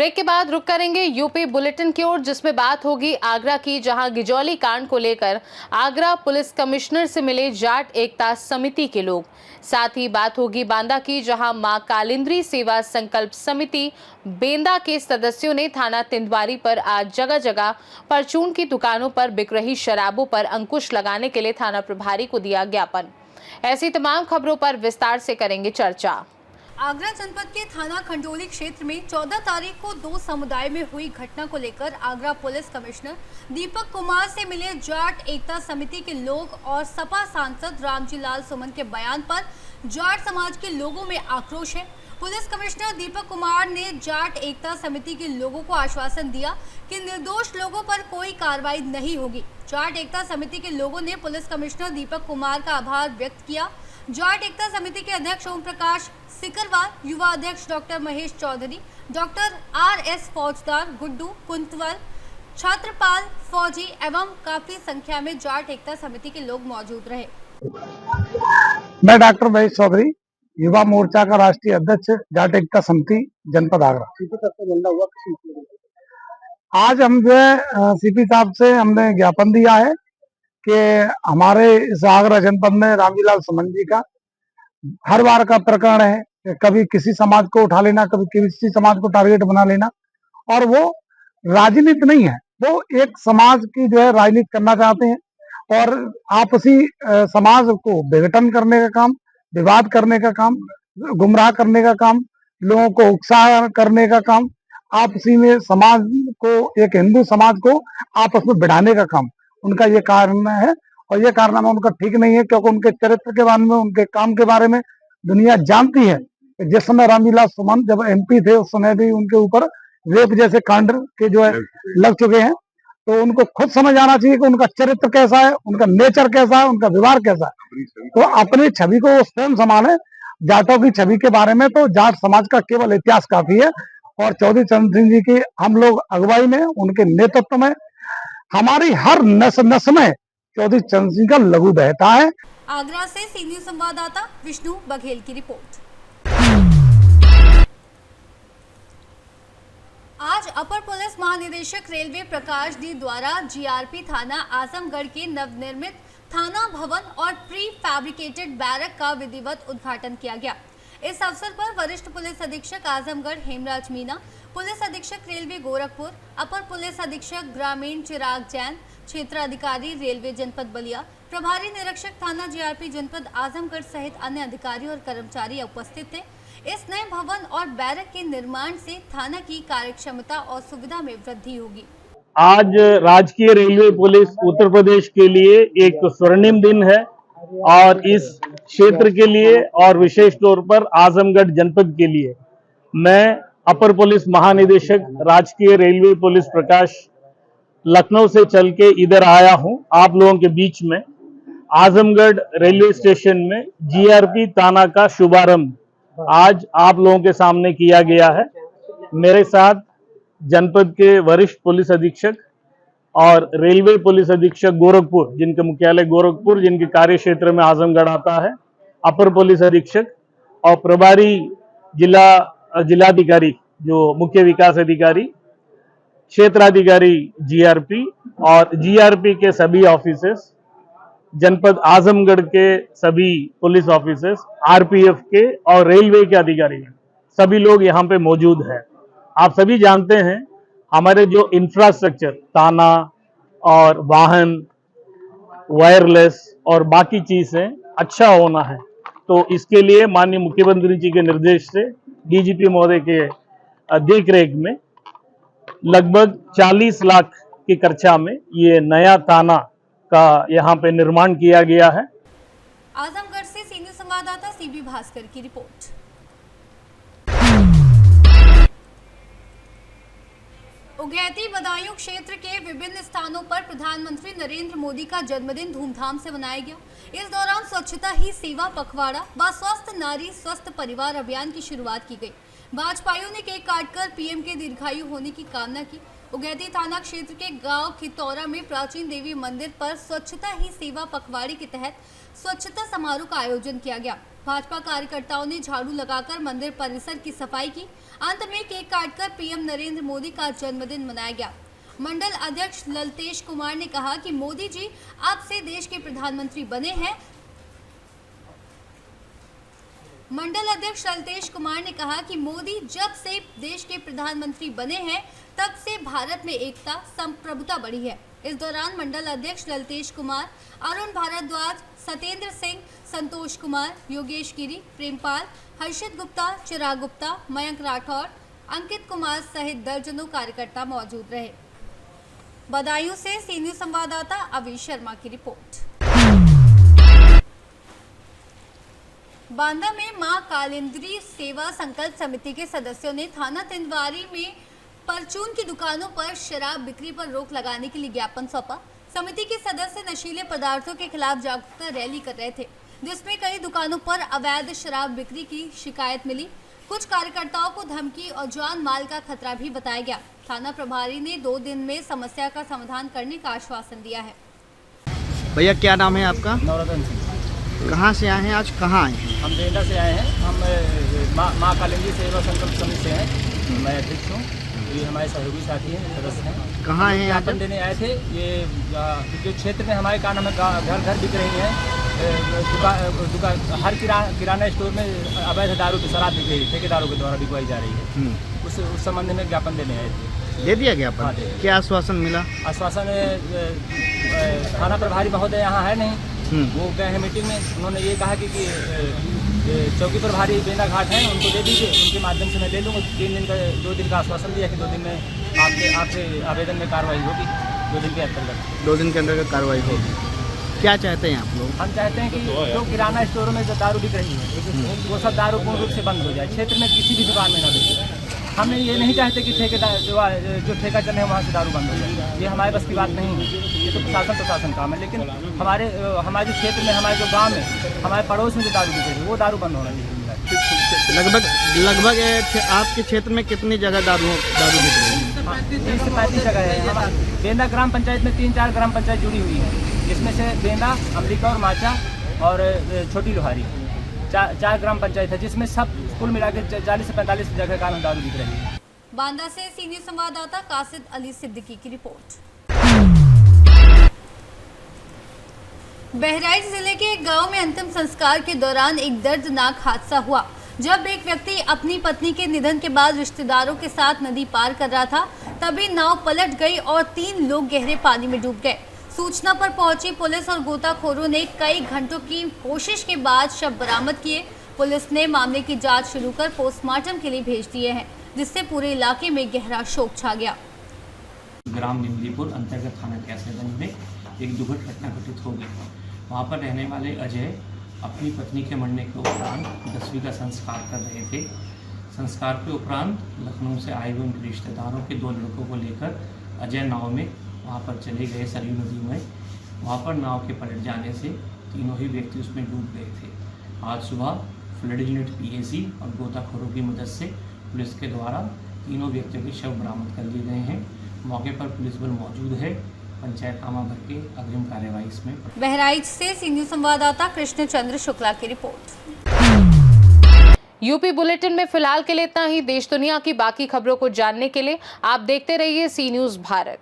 Break के बाद रुक करेंगे यूपी बुलेटिन की ओर, जिसमें बात होगी आगरा की, जहां गिजौली कांड को लेकर आगरा पुलिस कमिश्नर से मिले जाट एकता समिति के लोग। साथ ही बात होगी बांदा की, जहां मां कालिंद्री सेवा संकल्प समिति बेंदा के सदस्यों ने थाना तिंदवारी पर आज जगह जगह परचून की दुकानों पर बिक रही शराबों पर अंकुश लगाने के लिए थाना प्रभारी को दिया ज्ञापन। ऐसी तमाम खबरों पर विस्तार से करेंगे चर्चा। आगरा जनपद के थाना खंडोली क्षेत्र में 14 तारीख को दो समुदाय में हुई घटना को लेकर आगरा पुलिस कमिश्नर दीपक कुमार से मिले जाट एकता समिति के लोग और सपा सांसद रामजी लाल सुमन के बयान पर जाट समाज के लोगों में आक्रोश है। पुलिस कमिश्नर दीपक कुमार ने जाट एकता समिति के लोगों को आश्वासन दिया कि निर्दोष लोगों पर कोई कार्रवाई नहीं होगी। जाट एकता समिति के लोगों ने पुलिस कमिश्नर दीपक कुमार का आभार व्यक्त किया। जाट एकता समिति के अध्यक्ष ओम प्रकाश सिकरवार, युवा अध्यक्ष doctor Mahesh Chaudhary, doctor RS Faujdar, Guddu कुंतवल, छात्रपाल फौजी एवं काफी संख्या में जाट एकता समिति के लोग मौजूद रहे। मैं डॉक्टर महेश चौधरी, युवा मोर्चा का राष्ट्रीय अध्यक्ष, जाट एकता समिति जनपद आगरा। आज हम जो है सीपी साहब से हमने ज्ञापन दिया है कि हमारे इस आगरा जनपद में रामजी लाल सुमन जी का हर बार का प्रकरण है कि कभी किसी समाज को उठा लेना, कभी किसी समाज को टारगेट बना लेना, और वो राजनीति नहीं है, वो एक समाज की जो है राजनीति करना चाहते हैं और आपसी समाज को विघटन करने का काम, विवाद करने का काम, गुमराह करने का काम, लोगों को उत्साह करने का काम, आपसी में समाज को, एक हिंदू समाज को आपस में बढ़ाने का काम उनका ये कारण है। और ये कारनामा उनका ठीक नहीं है, क्योंकि उनके चरित्र के बारे में, उनके काम के बारे में दुनिया जानती है। जिस समय रामजी लाल सुमन जब MP थे, उस समय भी उनके ऊपर रेप जैसे कांड के जो है लग चुके हैं, तो उनको खुद समझ आना चाहिए कि उनका चरित्र कैसा है, उनका नेचर कैसा है, उनका व्यवहार कैसा है। तो अपनी छवि को वो स्वयं संभाले। जाटों की छवि के बारे में तो जाट समाज का केवल इतिहास काफी है, और चौधरी चरण सिंह जी की हम लोग अगुवाई में, उनके नेतृत्व में हमारी हर नस नस में चौधरी चरण सिंह का लहू बहता है। आगरा से सीनियर संवाददाता विष्णु बघेल की रिपोर्ट। आज अपर पुलिस महानिदेशक रेलवे प्रकाश डी द्वारा GRP थाना आजमगढ़ के नवनिर्मित थाना भवन और प्री फैब्रिकेटेड बैरक का विधिवत उद्घाटन किया गया। इस अवसर पर वरिष्ठ पुलिस अधीक्षक आजमगढ़ हेमराज मीना, पुलिस अधीक्षक रेलवे गोरखपुर, अपर पुलिस अधीक्षक ग्रामीण चिराग जैन, क्षेत्राधिकारी रेलवे जनपद बलिया, प्रभारी निरीक्षक थाना GRP जनपद आजमगढ़ सहित अन्य अधिकारी और कर्मचारी उपस्थित थे। इस नए भवन और बैरक के निर्माण से थाना की कार्यक्षमता और सुविधा में वृद्धि होगी। आज राजकीय रेलवे पुलिस उत्तर प्रदेश के लिए एक स्वर्णिम दिन है, और इस क्षेत्र के लिए और विशेष तौर पर आजमगढ़ जनपद के लिए मैं अपर पुलिस महानिदेशक राजकीय रेलवे पुलिस प्रकाश लखनऊ से चल के इधर आया हूं आप लोगों के बीच में। आजमगढ़ रेलवे स्टेशन में GRP थाना का शुभारंभ आज आप लोगों के सामने किया गया है। मेरे साथ जनपद के वरिष्ठ पुलिस अधीक्षक और रेलवे पुलिस अधीक्षक गोरखपुर, जिनके मुख्यालय गोरखपुर, जिनके कार्य क्षेत्र में आजमगढ़ आता है, अपर पुलिस अधीक्षक और प्रभारी जिलाधिकारी जो मुख्य विकास अधिकारी, क्षेत्राधिकारी GRP और GRP के सभी ऑफिसर्स, जनपद आजमगढ़ के सभी पुलिस ऑफिसर्स, RPF के और रेलवे के अधिकारी, सभी लोग यहाँ पे मौजूद हैं। आप सभी जानते हैं हमारे जो इंफ्रास्ट्रक्चर, थाना और वाहन, वायरलेस और बाकी चीजें अच्छा होना है, तो इसके लिए माननीय मुख्यमंत्री जी के निर्देश से DGP महोदय के देखरेख में लगभग 40 लाख की खर्चा में ये नया थाना का यहाँ पे निर्माण किया गया है। आजमगढ़ से सीनियर संवाददाता CB भास्कर की रिपोर्ट। उगैती बदायूं क्षेत्र के विभिन्न स्थानों पर प्रधानमंत्री नरेंद्र मोदी का जन्मदिन धूमधाम से मनाया गया। इस दौरान स्वच्छता ही सेवा पखवाड़ा व स्वस्थ नारी स्वस्थ परिवार अभियान की शुरुआत की गई। भाजपाइयों ने केक काटकर PM के दीर्घायु होने की कामना की। उगैती थाना क्षेत्र के गांव खितौरा में प्राचीन देवी मंदिर पर स्वच्छता ही सेवा पखवाड़े के तहत स्वच्छता समारोह का आयोजन किया गया। भाजपा कार्यकर्ताओं ने झाड़ू लगाकर मंदिर परिसर की सफाई की। अंत में केक काटकर पीएम नरेंद्र मोदी का जन्मदिन मनाया गया। मंडल अध्यक्ष ललतेश कुमार ने कहा कि मोदी जी अब से देश के प्रधानमंत्री बने हैं। मंडल अध्यक्ष ललतेश कुमार ने कहा कि मोदी जब से देश के प्रधानमंत्री बने हैं तब से भारत में एकता संप्रभुता बढ़ी है। इस दौरान मंडल अध्यक्ष ललतेश कुमार, अरुण भारद्वाज, सत्येंद्र सिंह, संतोष कुमार, योगेश गिरी, प्रेमपाल, हर्षित गुप्ता, चिराग गुप्ता, मयंक राठौर, अंकित कुमार सहित दर्जनों कार्यकर्ता मौजूद रहे। बदायूं से सी न्यूज संवाददाता अवीश शर्मा की रिपोर्ट। बांदा में मां कालिंदी सेवा संकल्प समिति के सदस्यों ने थाना तिंदवारी में परचून की दुकानों पर शराब बिक्री पर रोक लगाने के लिए ज्ञापन सौंपा। समिति के सदस्य नशीले पदार्थों के खिलाफ जागरूकता रैली कर रहे थे, जिसमें कई दुकानों पर अवैध शराब बिक्री की शिकायत मिली। कुछ कार्यकर्ताओं को धमकी और जान माल का खतरा भी बताया गया। थाना प्रभारी ने 2 दिन में समस्या का समाधान करने का आश्वासन दिया है। भैया क्या नाम है आपका? नवरत्न सिंह। कहाँ से आए हैं, आज कहाँ आए हैं? हम बेंदा से आए हैं। हम माँ कालिंदी सेवा संकल्प समिति से हैं। मैं अध्यक्ष हूँ। ये हमारे सहयोगी साथी हैं, सदस्य हैं। कहाँ हैं? यहाँ ज्ञापन देने आए थे। ये जो क्षेत्र में हमारे क्या नाम है, घर घर बिक रही है। दुकान हर किराना स्टोर में अवैध दारू की शराब बिक रही है, ठेकेदारों के द्वारा बिकवाई जा रही है। उस संबंध में ज्ञापन देने आए थे। दे दिया ज्ञापन? हाँ, क्या आश्वासन मिला? आश्वासन थाना प्रभारी महोदय यहाँ है नहीं, वो गए हैं मीटिंग में। उन्होंने ये कहा कि चौकी प्रभारी बेना घाट हैं, उनको दे दीजिए, उनके माध्यम से मैं ले लूँगा। 2 दिन का आश्वासन दिया कि 2 दिन में आपके आवेदन में कार्रवाई होगी। 2 दिन के अंतर्गत 2 दिन के अंतर्गत कार्रवाई होगी। क्या चाहते हैं आप लोग? हम चाहते हैं कि जो किराना स्टोरों में जो दारू बिक रही है वो सब दारू पूर्ण रूप से बंद हो जाए, क्षेत्र में किसी भी दुकान में ना बिके। हम ये नहीं चाहते कि ठेकेदार जो ठेका चल रहे हैं वहाँ से दारू बंद हो जाए। ये हमारे बस की बात नहीं है, ये तो प्रशासन काम है। लेकिन हमारे जो क्षेत्र में, हमारे जो गांव में, हमारे पड़ोस में जो दारू बिक रही है वो दारू बंद होना चाहिए। लगभग आपके क्षेत्र में कितनी जगह दारू बिक रही है? 30 से 35 जगह है। बेंदा ग्राम पंचायत में 3-4 ग्राम पंचायत जुड़ी हुई है, जिसमें से बेंदा, अमरीका और माचा और छोटी लोहारी 4 ग्राम पंचायत है, जिसमें सब कुल मिलाकर 40 से 45 जगह का दारू बिक रही है। बांदा से सीनियर संवाददाता कासिद अली सिद्दीकी की रिपोर्ट। बहराइच जिले के एक गांव में अंतिम संस्कार के दौरान एक दर्दनाक हादसा हुआ, जब एक व्यक्ति अपनी पत्नी के निधन के बाद रिश्तेदारों के साथ नदी पार कर रहा था, तभी नाव पलट गई और 3 लोग गहरे पानी में डूब गए। सूचना पर पहुंची पुलिस और गोताखोरों ने कई घंटों की कोशिश के बाद शव बरामद किए। पुलिस ने मामले की जांच शुरू कर पोस्टमार्टम के लिए भेज दिए हैं, जिससे पूरे इलाके में गहरा शोक छा गया। ग्राम निमलीपुर अंतर्गत थाना कैसरगंज में एक दुखद घटना घटित हो गई। वहाँ पर रहने वाले अजय अपनी पत्नी के मरने के उपरांत 10वीं का संस्कार कर रहे थे। संस्कार के उपरांत लखनऊ से आए हुए उनके रिश्तेदारों के 2 लड़कों को लेकर अजय नाव में वहाँ पर चले गए सरयू नदी में। वहाँ पर नाव के पलट जाने से तीनों ही व्यक्ति उसमें डूब गए थे। आज सुबह फ्लड यूनिट पीएसी और गोताखोरों की मदद से पुलिस के द्वारा तीनों व्यक्तियों के शव बरामद कर लिए गए हैं। मौके पर पुलिस बल मौजूद है। पंचायतनामा भर के अग्रिम कार्यवाही इसमें। बहराइच से सीनियर संवाददाता कृष्ण चंद्र शुक्ला की रिपोर्ट। यूपी बुलेटिन में फिलहाल के लिए इतना ही। देश दुनिया की बाकी खबरों को जानने के लिए आप देखते रहिए सी न्यूज़ भारत।